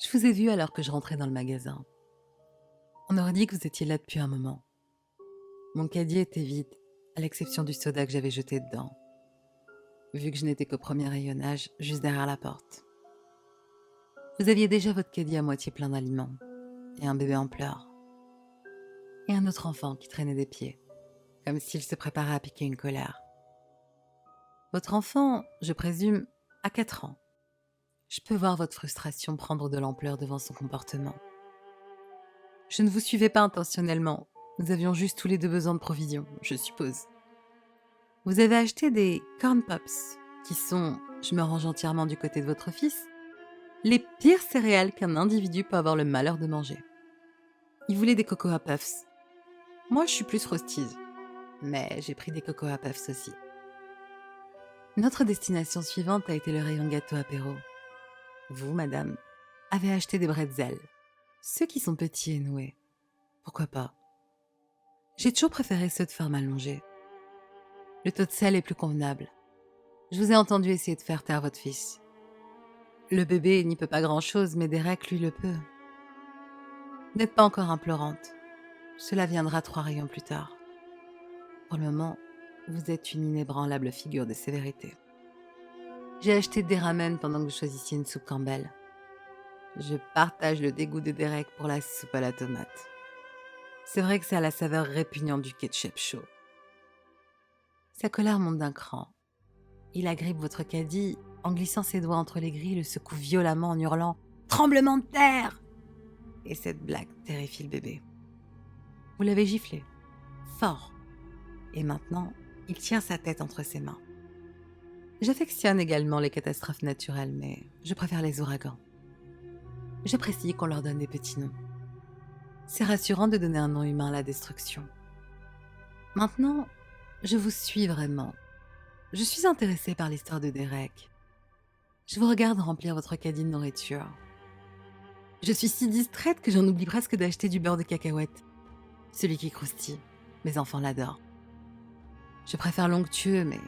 Je vous ai vu alors que je rentrais dans le magasin. On aurait dit que vous étiez là depuis un moment. Mon caddie était vide, à l'exception du soda que j'avais jeté dedans, vu que je n'étais qu'au premier rayonnage, juste derrière la porte. Vous aviez déjà votre caddie à moitié plein d'aliments, et un bébé en pleurs, et un autre enfant qui traînait des pieds, comme s'il se préparait à piquer une colère. Votre enfant, je présume, a 4 ans. Je peux voir votre frustration prendre de l'ampleur devant son comportement. Je ne vous suivais pas intentionnellement. Nous avions juste tous les deux besoin de provisions, je suppose. Vous avez acheté des Corn Pops, qui sont, je me range entièrement du côté de votre fils, les pires céréales qu'un individu peut avoir le malheur de manger. Il voulait des Cocoa Puffs. Moi, je suis plus Frosties, mais j'ai pris des Cocoa Puffs aussi. Notre destination suivante a été le rayon gâteau apéro. Vous, madame, avez acheté des bretzels, ceux qui sont petits et noués. Pourquoi pas? J'ai toujours préféré ceux de ferme allongée. Le taux de sel est plus convenable. Je vous ai entendu essayer de faire taire votre fils. Le bébé n'y peut pas grand-chose, mais Derek, lui, le peut. Vous n'êtes pas encore implorante. Cela viendra 3 rayons plus tard. Pour le moment, vous êtes une inébranlable figure de sévérité. J'ai acheté des ramen pendant que vous choisissiez une soupe Campbell. Je partage le dégoût de Derek pour la soupe à la tomate. C'est vrai que ça a la saveur répugnante du ketchup chaud. Sa colère monte d'un cran. Il agrippe votre caddie, en glissant ses doigts entre les grilles, le secoue violemment en hurlant « Tremblement de terre !» Et cette blague terrifie le bébé. Vous l'avez giflé, fort. Et maintenant, il tient sa tête entre ses mains. J'affectionne également les catastrophes naturelles, mais je préfère les ouragans. J'apprécie qu'on leur donne des petits noms. C'est rassurant de donner un nom humain à la destruction. Maintenant, je vous suis vraiment. Je suis intéressée par l'histoire de Derek. Je vous regarde remplir votre caddie de nourriture. Je suis si distraite que j'en oublie presque d'acheter du beurre de cacahuète. Celui qui croustille. Mes enfants l'adorent. Je préfère l'onctueux, mais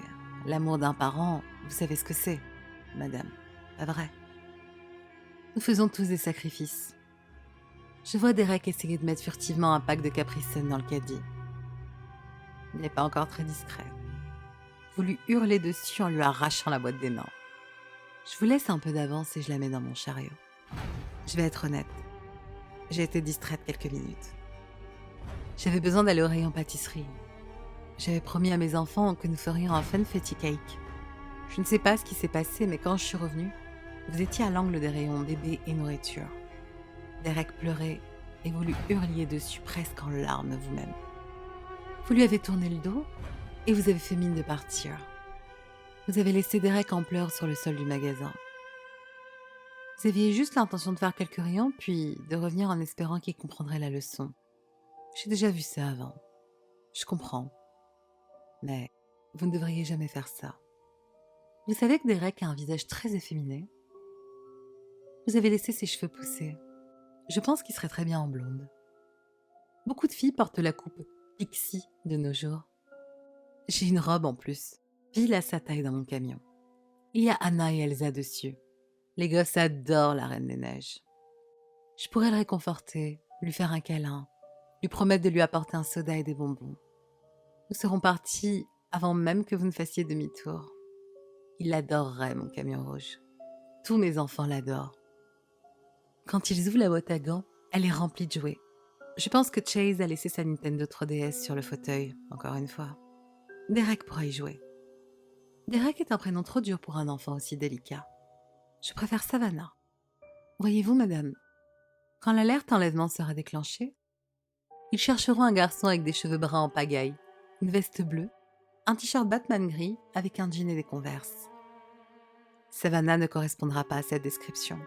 l'amour d'un parent, vous savez ce que c'est, madame. Pas vrai? Nous faisons tous des sacrifices. Je vois Derek essayer de mettre furtivement un pack de Capri Sun dans le caddie. Il n'est pas encore très discret. Vous lui hurlez dessus en lui arrachant la boîte des mains. Je vous laisse un peu d'avance et je la mets dans mon chariot. Je vais être honnête. J'ai été distraite quelques minutes. J'avais besoin d'aller au rayon pâtisserie. J'avais promis à mes enfants que nous ferions un funfetti cake. Je ne sais pas ce qui s'est passé, mais quand je suis revenue, vous étiez à l'angle des rayons bébé et nourriture. Derek pleurait et vous lui hurliez dessus presque en larmes vous-même. Vous lui avez tourné le dos et vous avez fait mine de partir. Vous avez laissé Derek en pleurs sur le sol du magasin. Vous aviez juste l'intention de faire quelques rayons, puis de revenir en espérant qu'il comprendrait la leçon. J'ai déjà vu ça avant. Je comprends. Mais vous ne devriez jamais faire ça. Vous savez que Derek a un visage très efféminé. Vous avez laissé ses cheveux pousser. Je pense qu'il serait très bien en blonde. Beaucoup de filles portent la coupe pixie de nos jours. J'ai une robe en plus, pile à sa taille dans mon camion. Il y a Anna et Elsa dessus. Les gosses adorent la Reine des Neiges. Je pourrais le réconforter, lui faire un câlin, lui promettre de lui apporter un soda et des bonbons. Nous serons partis avant même que vous ne fassiez demi-tour. Il adorerait mon camion rouge. Tous mes enfants l'adorent. Quand ils ouvrent la boîte à gants, elle est remplie de jouets. Je pense que Chase a laissé sa Nintendo 3DS sur le fauteuil, encore une fois. Derek pourra y jouer. Derek est un prénom trop dur pour un enfant aussi délicat. Je préfère Savannah. Voyez-vous, madame, quand l'alerte enlèvement sera déclenchée, ils chercheront un garçon avec des cheveux bruns en pagaille, une veste bleue, un t-shirt Batman gris avec un jean et des Converse. Savannah ne correspondra pas à cette description.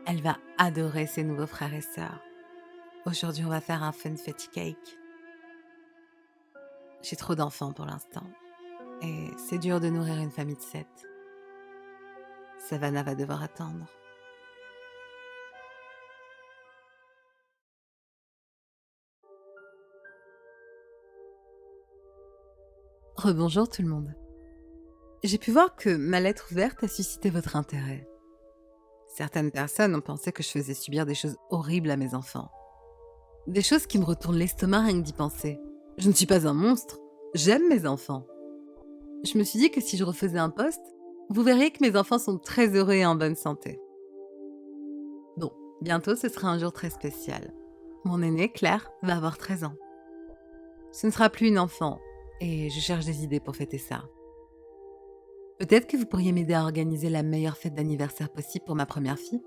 Elle va adorer ses nouveaux frères et sœurs. Aujourd'hui, on va faire un funfetti cake. J'ai trop d'enfants pour l'instant. Et c'est dur de nourrir une famille de 7. Savannah va devoir attendre. Rebonjour tout le monde. J'ai pu voir que ma lettre ouverte a suscité votre intérêt. Certaines personnes ont pensé que je faisais subir des choses horribles à mes enfants. Des choses qui me retournent l'estomac rien que d'y penser. Je ne suis pas un monstre. J'aime mes enfants. Je me suis dit que si je refaisais un poste, vous verriez que mes enfants sont très heureux et en bonne santé. Bon, bientôt ce sera un jour très spécial. Mon aînée, Claire, va avoir 13 ans. Ce ne sera plus une enfant, et je cherche des idées pour fêter ça. Peut-être que vous pourriez m'aider à organiser la meilleure fête d'anniversaire possible pour ma première fille.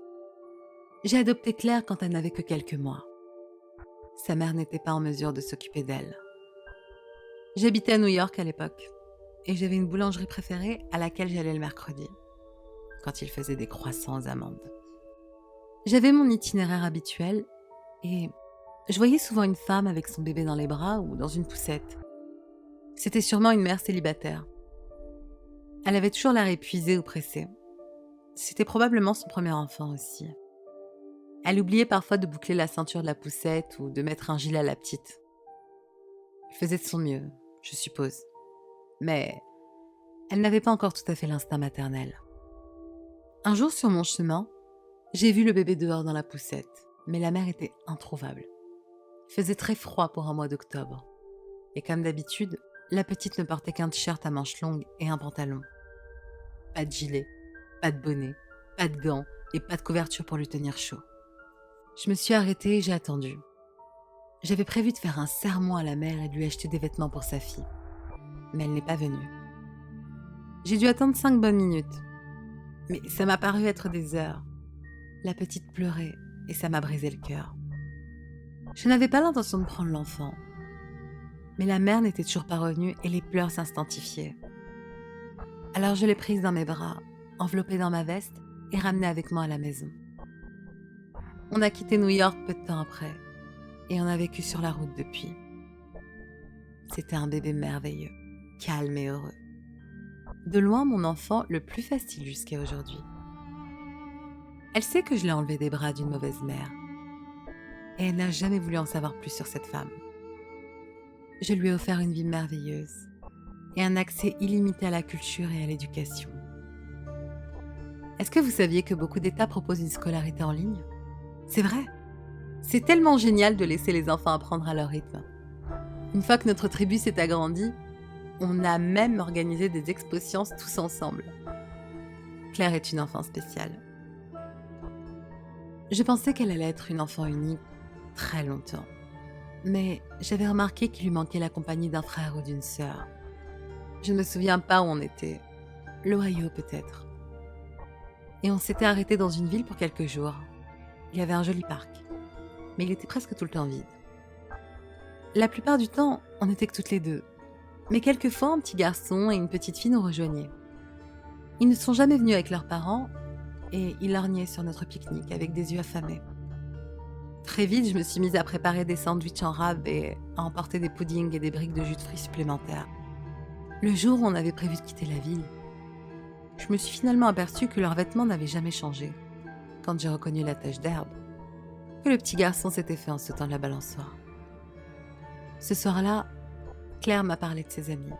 J'ai adopté Claire quand elle n'avait que quelques mois. Sa mère n'était pas en mesure de s'occuper d'elle. J'habitais à New York à l'époque, et j'avais une boulangerie préférée à laquelle j'allais le mercredi, quand il faisait des croissants aux amandes. J'avais mon itinéraire habituel, et je voyais souvent une femme avec son bébé dans les bras ou dans une poussette. C'était sûrement une mère célibataire. Elle avait toujours l'air épuisée ou pressée. C'était probablement son premier enfant aussi. Elle oubliait parfois de boucler la ceinture de la poussette ou de mettre un gilet à la petite. Elle faisait de son mieux, je suppose. Mais elle n'avait pas encore tout à fait l'instinct maternel. Un jour sur mon chemin, j'ai vu le bébé dehors dans la poussette, mais la mère était introuvable. Il faisait très froid pour un mois d'octobre. Et comme d'habitude, la petite ne portait qu'un t-shirt à manches longues et un pantalon. Pas de gilet, pas de bonnet, pas de gants et pas de couverture pour lui tenir chaud. Je me suis arrêtée et j'ai attendu. J'avais prévu de faire un sermon à la mère et de lui acheter des vêtements pour sa fille. Mais elle n'est pas venue. J'ai dû attendre 5 bonnes minutes. Mais ça m'a paru être des heures. La petite pleurait et ça m'a brisé le cœur. Je n'avais pas l'intention de prendre l'enfant. Mais la mère n'était toujours pas revenue et les pleurs s'intensifiaient. Alors je l'ai prise dans mes bras, enveloppée dans ma veste et ramenée avec moi à la maison. On a quitté New York peu de temps après et on a vécu sur la route depuis. C'était un bébé merveilleux, calme et heureux. De loin mon enfant le plus facile jusqu'à aujourd'hui. Elle sait que je l'ai enlevé des bras d'une mauvaise mère et elle n'a jamais voulu en savoir plus sur cette femme. Je lui ai offert une vie merveilleuse et un accès illimité à la culture et à l'éducation. Est-ce que vous saviez que beaucoup d'États proposent une scolarité en ligne ? C'est vrai. C'est tellement génial de laisser les enfants apprendre à leur rythme. Une fois que notre tribu s'est agrandie, on a même organisé des expo-sciences tous ensemble. Claire est une enfant spéciale. Je pensais qu'elle allait être une enfant unique très longtemps. Mais j'avais remarqué qu'il lui manquait la compagnie d'un frère ou d'une sœur. Je ne me souviens pas où on était. L'Ohio peut-être. Et on s'était arrêté dans une ville pour quelques jours. Il y avait un joli parc, mais il était presque tout le temps vide. La plupart du temps, on n'était que toutes les deux. Mais quelquefois, un petit garçon et une petite fille nous rejoignaient. Ils ne sont jamais venus avec leurs parents et ils lorgnaient sur notre pique-nique avec des yeux affamés. Très vite, je me suis mise à préparer des sandwichs en rab et à emporter des puddings et des briques de jus de fruits supplémentaires. Le jour où on avait prévu de quitter la ville, je me suis finalement aperçue que leurs vêtements n'avaient jamais changé, quand j'ai reconnu la tache d'herbe que le petit garçon s'était fait en sautant de la balançoire. Ce soir-là, Claire m'a parlé de ses amis.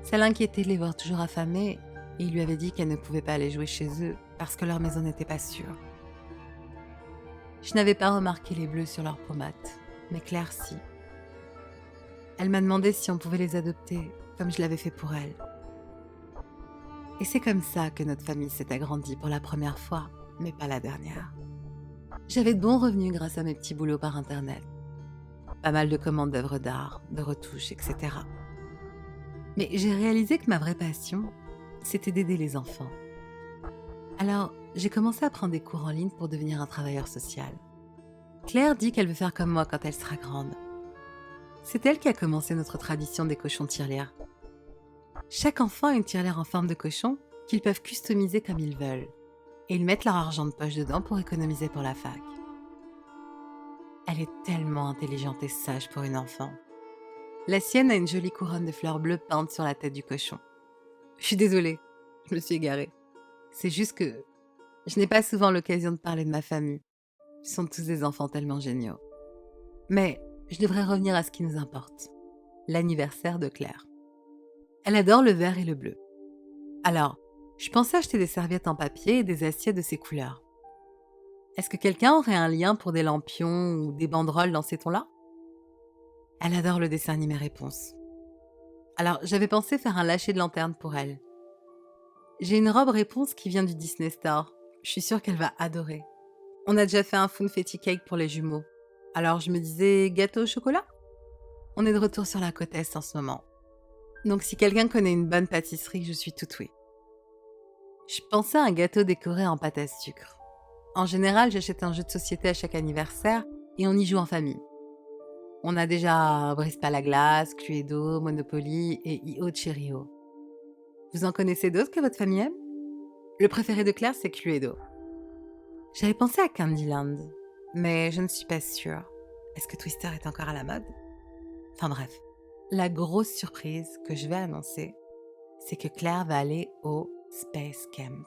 Ça l'inquiétait de les voir toujours affamés et il lui avait dit qu'elle ne pouvait pas aller jouer chez eux parce que leur maison n'était pas sûre. Je n'avais pas remarqué les bleus sur leurs pommates, mais Claire si. Elle m'a demandé si on pouvait les adopter, comme je l'avais fait pour elle. Et c'est comme ça que notre famille s'est agrandie pour la première fois, mais pas la dernière. J'avais de bons revenus grâce à mes petits boulots par Internet. Pas mal de commandes d'œuvres d'art, de retouches, etc. Mais j'ai réalisé que ma vraie passion, c'était d'aider les enfants. Alors, j'ai commencé à prendre des cours en ligne pour devenir un travailleur social. Claire dit qu'elle veut faire comme moi quand elle sera grande. C'est elle qui a commencé notre tradition des cochons tirelires. Chaque enfant a une tirelire en forme de cochon qu'ils peuvent customiser comme ils veulent. Et ils mettent leur argent de poche dedans pour économiser pour la fac. Elle est tellement intelligente et sage pour une enfant. La sienne a une jolie couronne de fleurs bleues peintes sur la tête du cochon. Je suis désolée, je me suis égarée. C'est juste que je n'ai pas souvent l'occasion de parler de ma famille. Ils sont tous des enfants tellement géniaux. Mais je devrais revenir à ce qui nous importe. L'anniversaire de Claire. Elle adore le vert et le bleu. Alors, Je pensais acheter des serviettes en papier et des assiettes de ces couleurs. Est-ce que quelqu'un aurait un lien pour des lampions ou des banderoles dans ces tons-là? Elle adore le dessin animé Réponse. Alors, j'avais pensé faire un lâcher de lanterne pour elle. J'ai une robe Réponse qui vient du Disney Store. Je suis sûre qu'elle va adorer. On a déjà fait un funfetti cake pour les jumeaux. Alors je me disais gâteau au chocolat? On est de retour sur la côte Est en ce moment. Donc si quelqu'un connaît une bonne pâtisserie, je suis tout oui. Je pensais à un gâteau décoré en pâte à sucre. En général, j'achète un jeu de société à chaque anniversaire et on y joue en famille. On a déjà Brise pas la glace, Cluedo, Monopoly et IO Cheerio. Vous en connaissez d'autres que votre famille aime? Le préféré de Claire, c'est Cluedo. J'avais pensé à Candyland, mais je ne suis pas sûre. Est-ce que Twister est encore à la mode? Enfin bref, la grosse surprise que je vais annoncer, c'est que Claire va aller au Space Camp.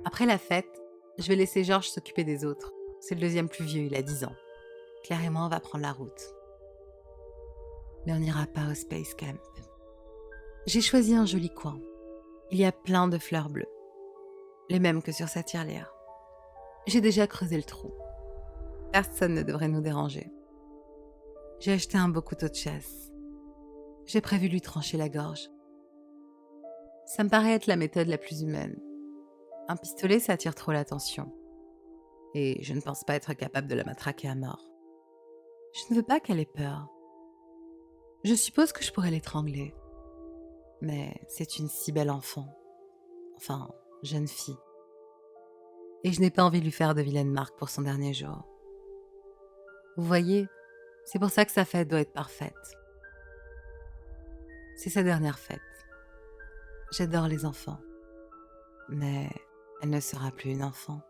Après la fête, je vais laisser Georges s'occuper des autres. C'est le deuxième plus vieux, il a 10 ans. Claire et moi, on va prendre la route. Mais on n'ira pas au Space Camp. J'ai choisi un joli coin. Il y a plein de fleurs bleues. Les mêmes que sur sa tirelire. J'ai déjà creusé le trou. Personne ne devrait nous déranger. J'ai acheté un beau couteau de chasse. J'ai prévu lui trancher la gorge. Ça me paraît être la méthode la plus humaine. Un pistolet, ça attire trop l'attention. Et je ne pense pas être capable de la matraquer à mort. Je ne veux pas qu'elle ait peur. Je suppose que je pourrais l'étrangler. Mais c'est une si belle enfant. Enfin, jeune fille. Et je n'ai pas envie de lui faire de vilaines marques pour son dernier jour. Vous voyez, c'est pour ça que sa fête doit être parfaite. C'est sa dernière fête. J'adore les enfants. Mais elle ne sera plus une enfant.